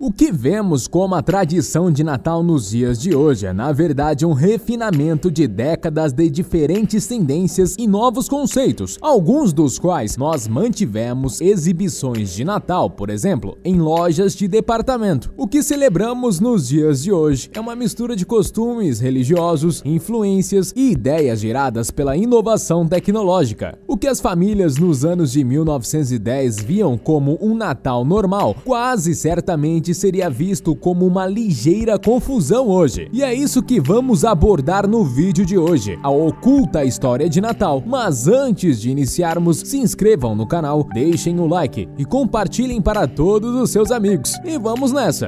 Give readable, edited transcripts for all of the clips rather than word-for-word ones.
O que vemos como a tradição de Natal nos dias de hoje é, na verdade, um refinamento de décadas de diferentes tendências e novos conceitos, alguns dos quais nós mantivemos exibições de Natal, por exemplo, em lojas de departamento. O que celebramos nos dias de hoje é uma mistura de costumes religiosos, influências e ideias geradas pela inovação tecnológica. O que as famílias nos anos de 1910 viam como um Natal normal, quase certamente seria visto como uma ligeira confusão hoje. E é isso que vamos abordar no vídeo de hoje, a oculta história de Natal. Mas antes de iniciarmos, se inscrevam no canal, deixem o like e compartilhem para todos os seus amigos. E vamos nessa!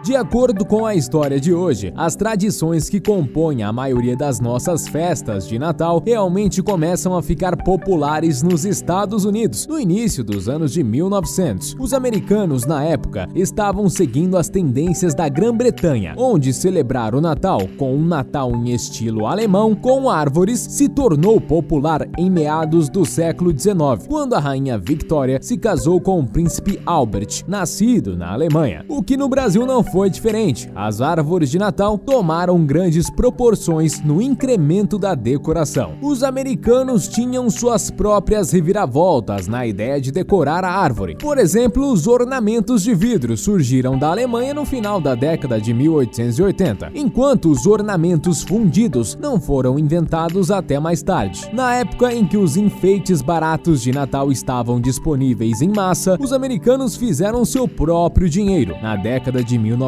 De acordo com a história de hoje, as tradições que compõem a maioria das nossas festas de Natal realmente começam a ficar populares nos Estados Unidos no início dos anos de 1900. Os americanos, na época, estavam seguindo as tendências da Grã-Bretanha, onde celebrar o Natal com um Natal em estilo alemão com árvores se tornou popular em meados do século XIX, quando a rainha Victoria se casou com o príncipe Albert, nascido na Alemanha. O que no Brasil não foi diferente. As árvores de Natal tomaram grandes proporções no incremento da decoração. Os americanos tinham suas próprias reviravoltas na ideia de decorar a árvore. Por exemplo, os ornamentos de vidro surgiram da Alemanha no final da década de 1880, enquanto os ornamentos fundidos não foram inventados até mais tarde. Na época em que os enfeites baratos de Natal estavam disponíveis em massa, os americanos fizeram seu próprio dinheiro. Na década de 1910,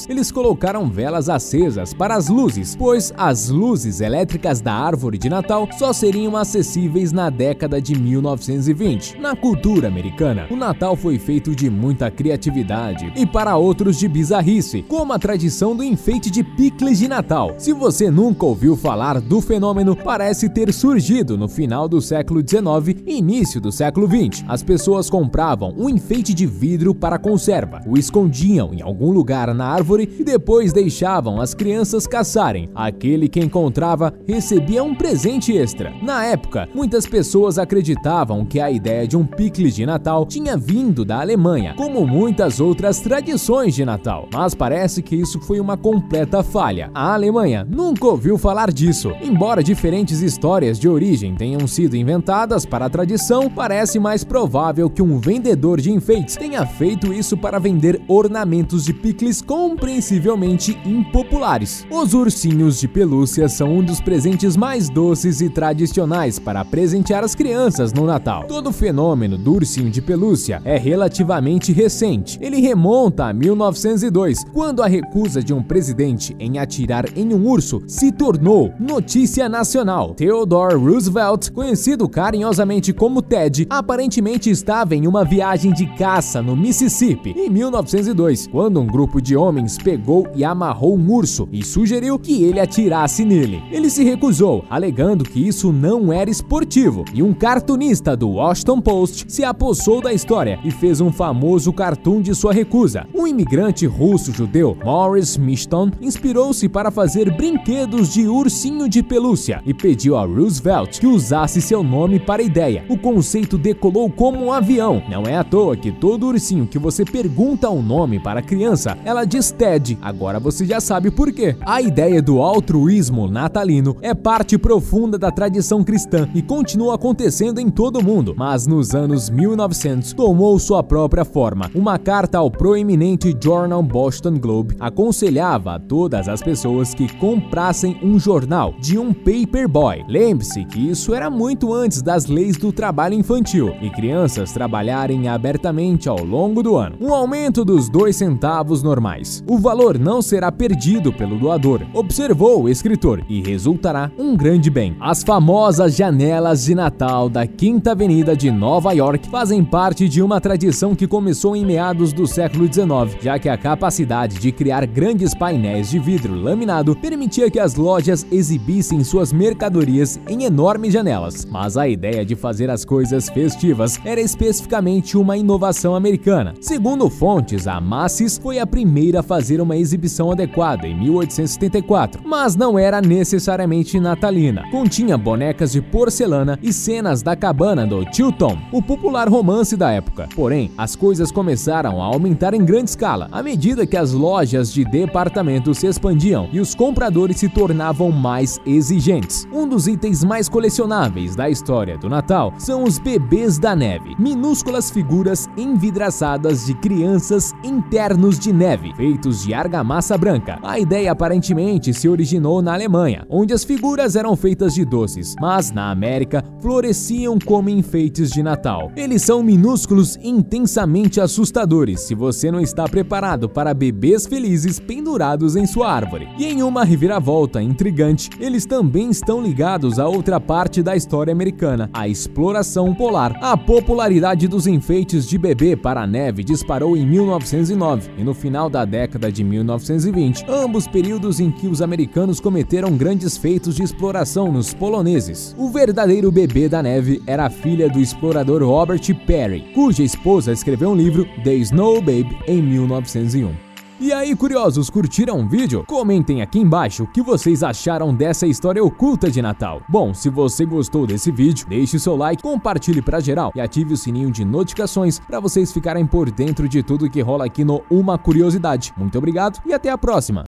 eles colocaram velas acesas para as luzes, pois as luzes elétricas da árvore de Natal só seriam acessíveis na década de 1920. Na cultura americana, o Natal foi feito de muita criatividade e para outros de bizarrice, como a tradição do enfeite de picles de Natal. Se você nunca ouviu falar do fenômeno, parece ter surgido no final do século XIX e início do século XX. As pessoas compravam um enfeite de vidro para conserva, o escondiam em algum lugar na árvore e depois deixavam as crianças caçarem. Aquele que encontrava recebia um presente extra. Na época, muitas pessoas acreditavam que a ideia de um picles de Natal tinha vindo da Alemanha, como muitas outras tradições de Natal. Mas parece que isso foi uma completa falha. A Alemanha nunca ouviu falar disso. Embora diferentes histórias de origem tenham sido inventadas para a tradição, parece mais provável que um vendedor de enfeites tenha feito isso para vender ornamentos de picles compreensivelmente impopulares. Os ursinhos de pelúcia são um dos presentes mais doces e tradicionais para presentear as crianças no Natal. Todo o fenômeno do ursinho de pelúcia é relativamente recente. Ele remonta a 1902, quando a recusa de um presidente em atirar em um urso se tornou notícia nacional. Theodore Roosevelt, conhecido carinhosamente como Ted, aparentemente estava em uma viagem de caça no Mississippi em 1902, quando um grupo de homens pegou e amarrou um urso e sugeriu que ele atirasse nele. Ele se recusou, alegando que isso não era esportivo, e um cartunista do Washington Post se apossou da história e fez um famoso cartoon de sua recusa. Um imigrante russo-judeu, Morris Mishton, inspirou-se para fazer brinquedos de ursinho de pelúcia e pediu a Roosevelt que usasse seu nome para a ideia. O conceito decolou como um avião. Não é à toa que todo ursinho que você pergunta o nome para a criança, ela diz Ted. Agora você já sabe por quê. A ideia do altruísmo natalino é parte profunda da tradição cristã e continua acontecendo em todo o mundo, mas nos anos 1900 tomou sua própria forma. Uma carta ao proeminente jornal Boston Globe aconselhava a todas as pessoas que comprassem um jornal de um paperboy. Lembre-se que isso era muito antes das leis do trabalho infantil e crianças trabalharem abertamente ao longo do ano. Um aumento dos 2 centavos normais. O valor não será perdido pelo doador, observou o escritor, e resultará um grande bem. As famosas janelas de Natal da Quinta Avenida de Nova York fazem parte de uma tradição que começou em meados do século XIX, já que a capacidade de criar grandes painéis de vidro laminado permitia que as lojas exibissem suas mercadorias em enormes janelas. Mas a ideia de fazer as coisas festivas era especificamente uma inovação americana. Segundo fontes, a Macy's foi a a primeira a fazer uma exibição adequada em 1874, mas não era necessariamente natalina. Continha bonecas de porcelana e cenas da cabana do Tio Tom, o popular romance da época. Porém, as coisas começaram a aumentar em grande escala à medida que as lojas de departamento se expandiam e os compradores se tornavam mais exigentes. Um dos itens mais colecionáveis da história do Natal são os bebês da neve, minúsculas figuras envidraçadas de crianças internos de neve, feitos de argamassa branca. A ideia aparentemente se originou na Alemanha, onde as figuras eram feitas de doces, mas na América floresciam como enfeites de Natal. Eles são minúsculos e intensamente assustadores se você não está preparado para bebês felizes pendurados em sua árvore. E em uma reviravolta intrigante, eles também estão ligados a outra parte da história americana, a exploração polar. A popularidade dos enfeites de bebê para a neve disparou em 1909 e no final da década de 1920, ambos períodos em que os americanos cometeram grandes feitos de exploração nos poloneses. O verdadeiro bebê da neve era a filha do explorador Robert Peary, cuja esposa escreveu um livro, The Snow Babe, em 1901. E aí, curiosos, curtiram o vídeo? Comentem aqui embaixo o que vocês acharam dessa história oculta de Natal. Bom, se você gostou desse vídeo, deixe seu like, compartilhe pra geral e ative o sininho de notificações para vocês ficarem por dentro de tudo que rola aqui no Uma Curiosidade. Muito obrigado e até a próxima!